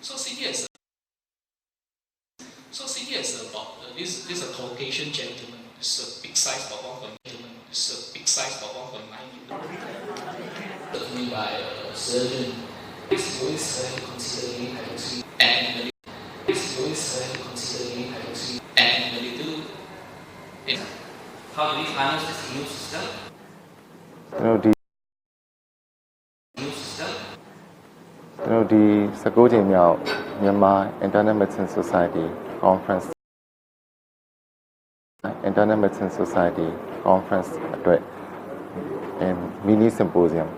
So CBS, about this is a Caucasian gentleman. This is a big size about 1.9 by a surgeon. This always considering hypoxia and this always considering hypoxia and when you do it, how do we harness this immune system? The 19ကြိမ်မြောက်မြန်မာ Internal Medicine Society Conferenceအတွက် mini symposium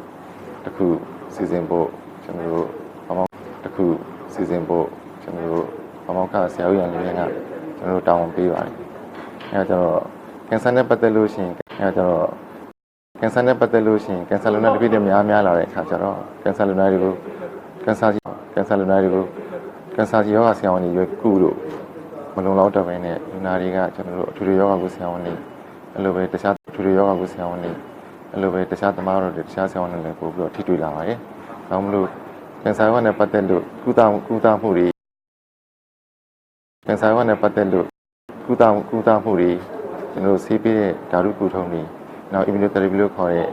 တစ်ခုစီစဉ်ဖို့ကျွန်တော်တို့ဘာမှတစ်ခုစီစဉ်ဖို့ကျွန်တော်တို့ဘာမှဆရာဦးရန်လေးကကျွန်တော်တို့တောင်းပေးပါတယ်။အဲဒါကျတော့ကင်ဆာနဲ့ပတ်သက်လို့ရှိရင်ကင်ဆာလူနာတစ်ပြည့်တည်းများလာတဲ့အခါကျတော့ကင်ဆာလူနာတွေကိုကင်ဆာကြီးရောဂါဆရာဝန်တွေရွေးကုလို့မလုံလောက်တော့ဘဲနဲ့လူနာတွေကကျွန်တော်တို့အထူးရောဂါကိုဆရာဝန်တွေအဲ့လိုပဲတခြားအထူးရောဂါကိုဆရာဝန်တွေအဲ့လိုပဲတခြားသမားတို့တွေတခြားဆရာဝန်တွေလည်းပို့ပြီးတော့ထိတွေ့လာပါတယ်။ဒါမှမဟုတ်ကင်ဆာရောဂါနဲ့ပတ်သက်လို့ကုသမှုတွေကျွန်တော်တို့ဆေးပေးတဲ့ဓာတုကုထုံးတွေနောက် immunotherapy လို့ခေါ်တဲ့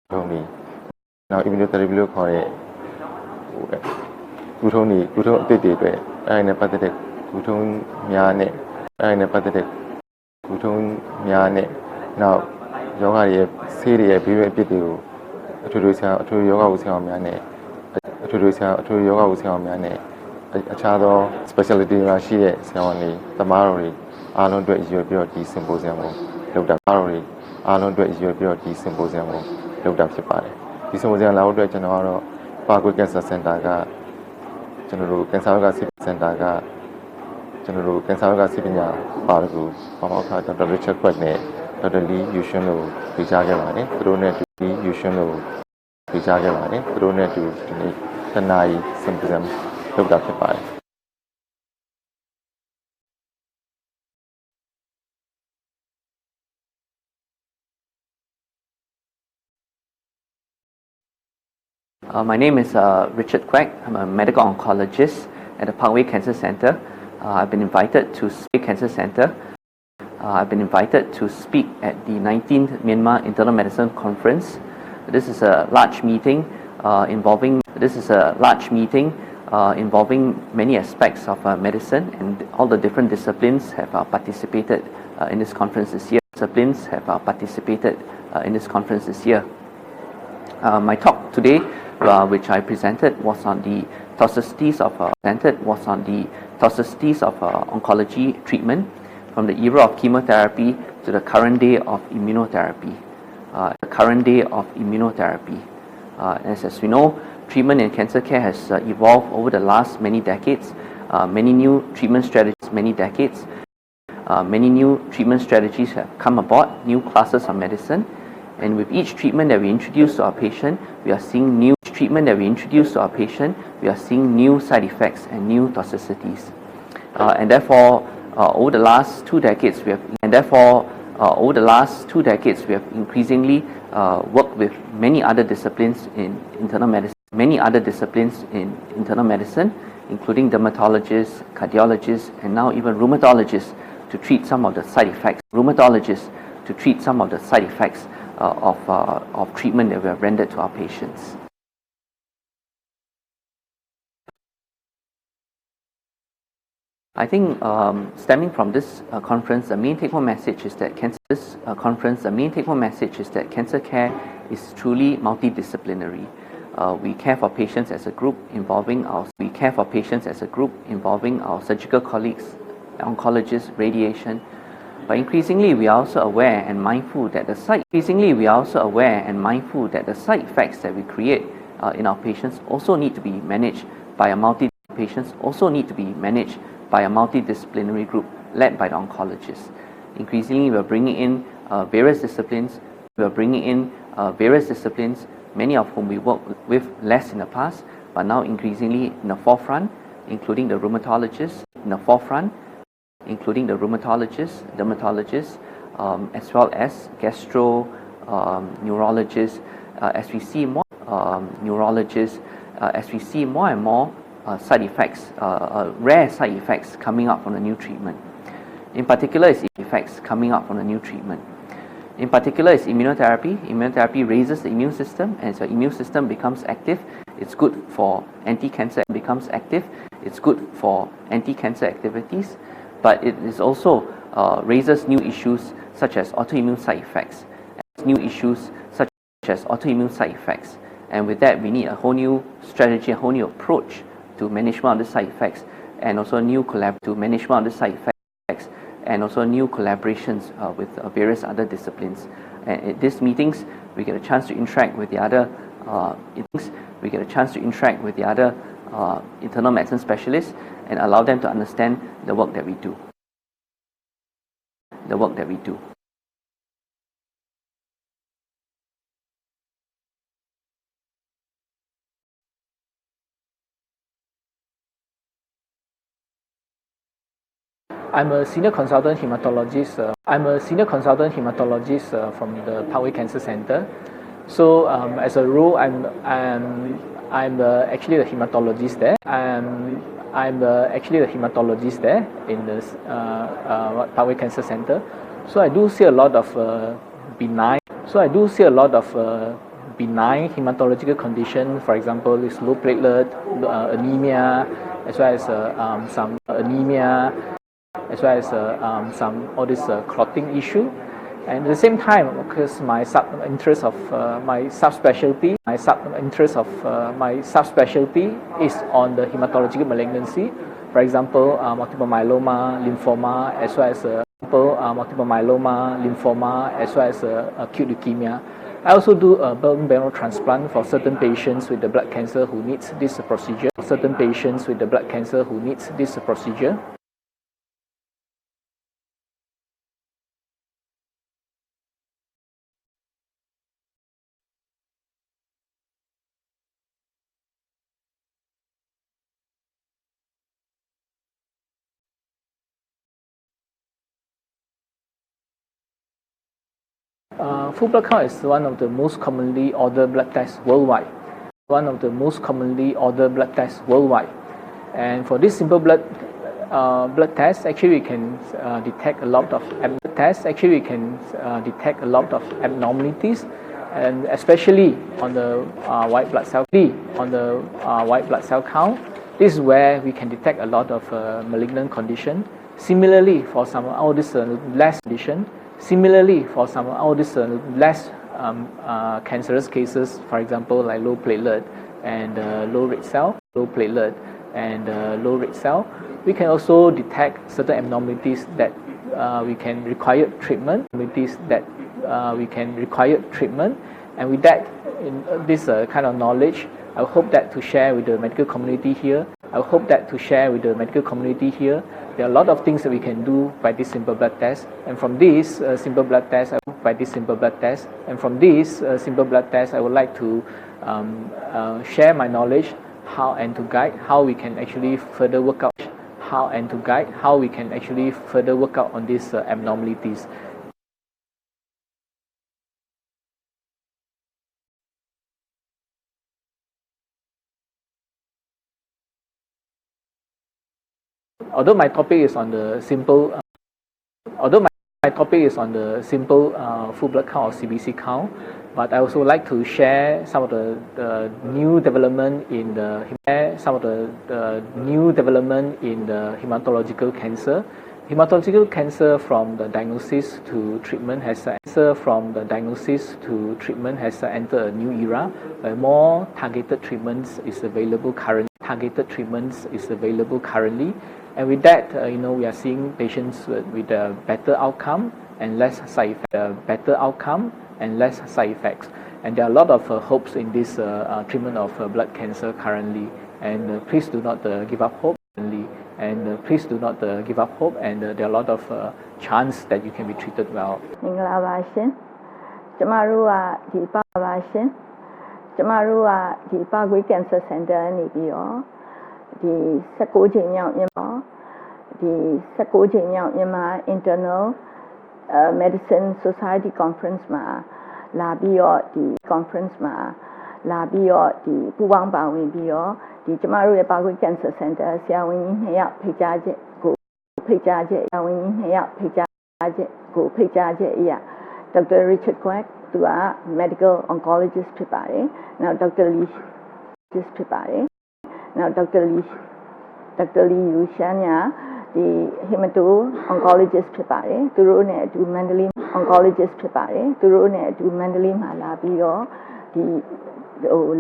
ကုထုံးတွေအသစ်တွေအတွက်အဲ့ဒါနဲ့ပတ်သက်တဲ့ကုထုံးများနဲ့နောက်ယောဂရဲ့ဆေးတွေရဲ့ဘေးရွယ်အဖြစ်တွေကိုအထူးယောဂဦးဆရာဝန်များနဲ့အခြားသော specialty မှာရှိတဲ့ဆရာဝန်တွေသမားတော်တွေအားလုံးအတွက်ရည်ရွယ်ပြီးတော့ဒီ symposium ကိုလုပ်တာဖြစ်ပါတယ်ဒီ symposium လာဖို့အတွက်ကျွန်တော်ကတော့ Parkway Cancer Center ကကျွန်တော်တို့ကင်ဆာရောဂါဆေးစင်တာကကျွန်တော်တို့ကင်ဆာရောဂါဆေးပညာပါရဂူဘာမှခါဒေါက်တာ Richard Quack နဲ့ဒေါက်တာ Lee Yushun တို့ဖိတ်ကြားခဲ့ပါတယ်သူတို့နဲ့ဒီနေ့တနာရီ symposium လုပ်တာဖြစ်ပါတယ်My name is Richard Quack. I'm a medical oncologist at the Parkway Cancer Center. I've been invited to speak at the 19th Myanmar Internal Medicine Conference. This is a large meeting involving many aspects of medicine, and all the different disciplines have participated in this conference this year. My talk today, which I presented, was on the toxicities of oncology treatment from the era of chemotherapy to the current day of immunotherapy. As we know, treatment in cancer care has evolved over the last many decades. Many new treatment strategies have come aboard, new classes of medicine. And with each treatment that we introduce to our patient, we are seeing new side effects and new toxicities. And therefore, over the last 2 decades, we have increasingly worked with many other disciplines in internal medicine, including dermatologists, cardiologists, and now even rheumatologists to treat some of the side effects of treatment that we have rendered to our patients. I think stemming from this conference, the main take-home message is that cancer care is truly multidisciplinary. We care for patients as a group involving our surgical colleagues, oncologists, radiation. But increasingly, we are also aware and mindful that the side effects that we create in our patients also need to be managed by a multidisciplinary group led by the oncologists. Increasingly, we are bringing in various disciplines, many of whom we worked with less in the past, but now increasingly in the forefront, including the rheumatologists, dermatologists, as well as neurologists. As we see more neurologists, as we see more and more side effects, rare side effects coming up from the new treatment. In particular, is effects coming up from the new treatment. In particular, is immunotherapy. Immunotherapy raises the immune system, and so immune system becomes active. It's good for anti-cancer. Becomes active. It's good for anti-cancer activities, but it is also raises new issues such as autoimmune side effects. New issues such as autoimmune side effects, and with that, we need a whole new strategy, a whole new approach to management of the side effects, and also new management of the side effects, and also new collaborations with various other disciplines. And at these meetings, we get a chance to interact with the other internal medicine specialists and allow them to understand the work that we do. I'm a senior consultant hematologist. From the Parkway Cancer Center. So as a role, I'm actually the hematologist there. I'm actually the hematologist there in the Parkway Cancer Center. So I do see a lot of benign hematological condition. For example, this low platelet, anemia, as well as some anemia, as well as some all this clotting issue. And at the same time, because my interest of my subspecialty is on the hematological malignancy. For example, multiple myeloma, lymphoma, as well as acute leukemia. I also do a bone marrow transplant for certain patients with the blood cancer who needs this procedure. Full blood count is one of the most commonly ordered blood tests worldwide. And for this simple blood test, actually we can detect a lot of abnormalities, and especially on the white blood cell count. This is where we can detect a lot of malignant condition. Similarly, for some all this less cancerous cases, for example, like low platelet and low red cell, we can also detect certain abnormalities that we can require treatment. And with that, in this kind of knowledge, I hope that to share with the medical community here. There are a lot of things that we can do by this simple blood test, and from this simple blood test, I would like to share my knowledge and to guide how we can actually further work out on these abnormalities. Although my topic is on the simple full blood count or CBC count, but I also like to share some of the new development in the hematological cancer. Hematological cancer from the diagnosis to treatment has entered a new era where more targeted treatments is available currently. And with that, we are seeing patients with a better outcome and less side effects. And there are a lot of hopes in this treatment of blood cancer currently. And please do not give up hope. And there are a lot of chance that you can be treated well. 19 Center နေပြီးတော့ဒီ19ချိန်မြောက်မြန်မာ Internal Medicine Society Conference မှာလာပြီးတော့ဒီ conference မှာ လာပြီးတော့ဒီပူပေါင်းပါဝင်ပြီးတော့ဒီကျမတို့ရဲ့ Parkway Cancer Center ဆရာဝန်ကြီး2ယောက်ဖိတ်ကြားချက်ကိုဖိတ်ကြားချက်ဆရာဝန်ကြီး2ယောက်ဖိတ်ကြားချက်ကိုဖိတ်ကြားချက်အရာ Dr. Richard Quack သူက medical oncologist ဖြစ်ပါတယ်။နောက် Dr. Lee ဖြစ်ပါတယ်။နောက် Dr. Lee Yu Shan ကဒီ hemato oncologist ဖြစ်ပါတယ်။သူတို့နဲ့အတူ Mandalay oncologist ဖြစ်ပါတယ်။သူတို့နဲ့အတူ Mandalay မှာလာပြီးတော့ဒီ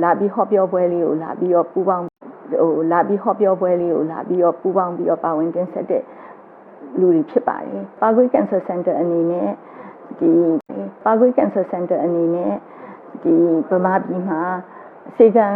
လာပြီးဟောပြောပွဲလေးကိုလာပြီးတော့ပူပေါင်းလာပြီးဟောပြောပွဲလေးကိုလာပြီးတော့ပူပေါင်းပြီးတော့ပါဝင်တင်ဆက်တဲ့လူတွေဖြစ်ပါတယ်။ Parkway Cancer Center အနေနဲ့ဒီ Parkway Cancer Center အနေနဲ့ဒီဗမာပြည်မှာစေကံ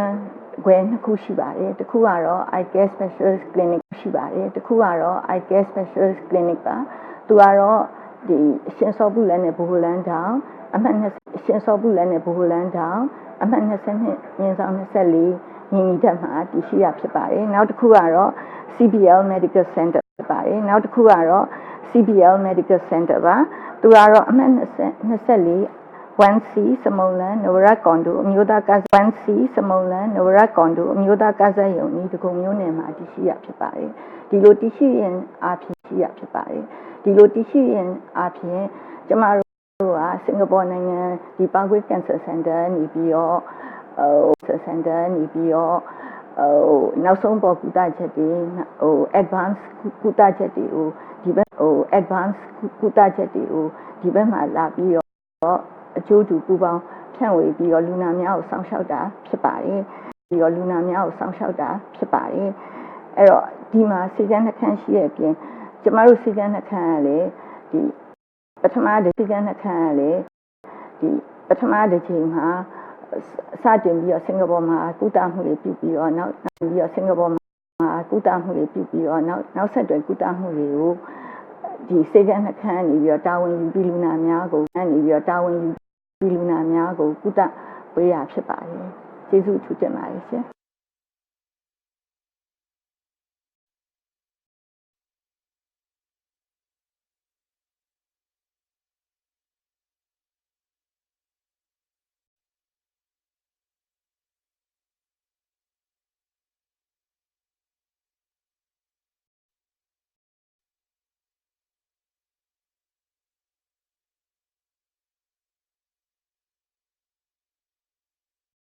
ခွဲနှစ်ခုရှိပါတယ်။တစ်ခုကတော့ eye care specialist clinic ရှိပါတယ်။တစ်ခုကတော့ eye care specialist clinic ပါ။သူကတော့ဒီရှင်စောပုလန်နဲ့ဘိုဟိုလန်းတောင်အမှတ်20ရှင်စောပုလန်နဲ့ဘိုဟိုလန်းတောင်အမှတ်22မြင်းဆောင်24ညီညီတက်မှာတည်ရှိရဖြစ်ပါတယ်။နောက်တစ်ခုကတော့ CBL Medical Center ဖြစ်ပါတယ်။နောက်တစ်ခုကတော့ CBL Medical Center ပါ။သူကတော့အမှတ်24 1C စမုံလန်နဝရကွန်ဒိုအမျိုးသားကား 1C စမုံလန်နဝရကွန်ဒိုအမျိုးသားကားဆက်ရုံဤတကုံမျိုးနယ်မှာတည်ရှိရဖြစ်ပါတယ်။ဒီလိုတည်ရှိရင်အားဖြင့်ရှိရဖြစ်ပါတယ်။ဒီလိုတည်ရှိရင်အားဖြင့်ကျမတို့ကစင်ကာပူနိုင်ငံဒီ Parkway Cancer Center နေပြီးတော့Cancer Center နေပြီးတော့နောက်ဆုံးပေါ်ကုသချက်တွေadvance ကုသချက်တွေကိုဒီဘက်advance ကုသချက်တွေကိုဒီဘက်မှာလာပြီးတော့အကျိုးတူပူပေါင်းဖြန့်ဝေပြီးတော့လူနာများကိုစောင့်ရှောက်တာဖြစ်ပါတယ်ပြီးတော့လူနာများကိုစောင့်ရှောက်တာဖြစ်ပါတယ်အဲ့တော့ဒီမှာစီကံနှခမ်းရှိရဲ့အပြင်ကျမတို့စီကံနှခမ်းကလည်းဒီပထမစီကံနှခမ်းကလည်းဒီပထမတစ်ချိန်မှာစတင်ပြီးတော့စင်ကာပူမှာကုသမှုတွေပြုပြီးတော့နောက်ပြီးတော့စင်ကာပူမှာကုသမှုတွေပြုပြီးတော့နောက်ဆက်တွဲကုသမှုတွေကိုဒီစေကံနှခမ်းနေပြီးတော့တာဝန်ယူပြီးလူနာများကိုနေပြီးတော့တာဝန်ယူပြီးလူနာများကိုကုသပေးရဖြစ်ပါတယ်ကျေးဇူးထူးတင်ပါတယ်ရှင်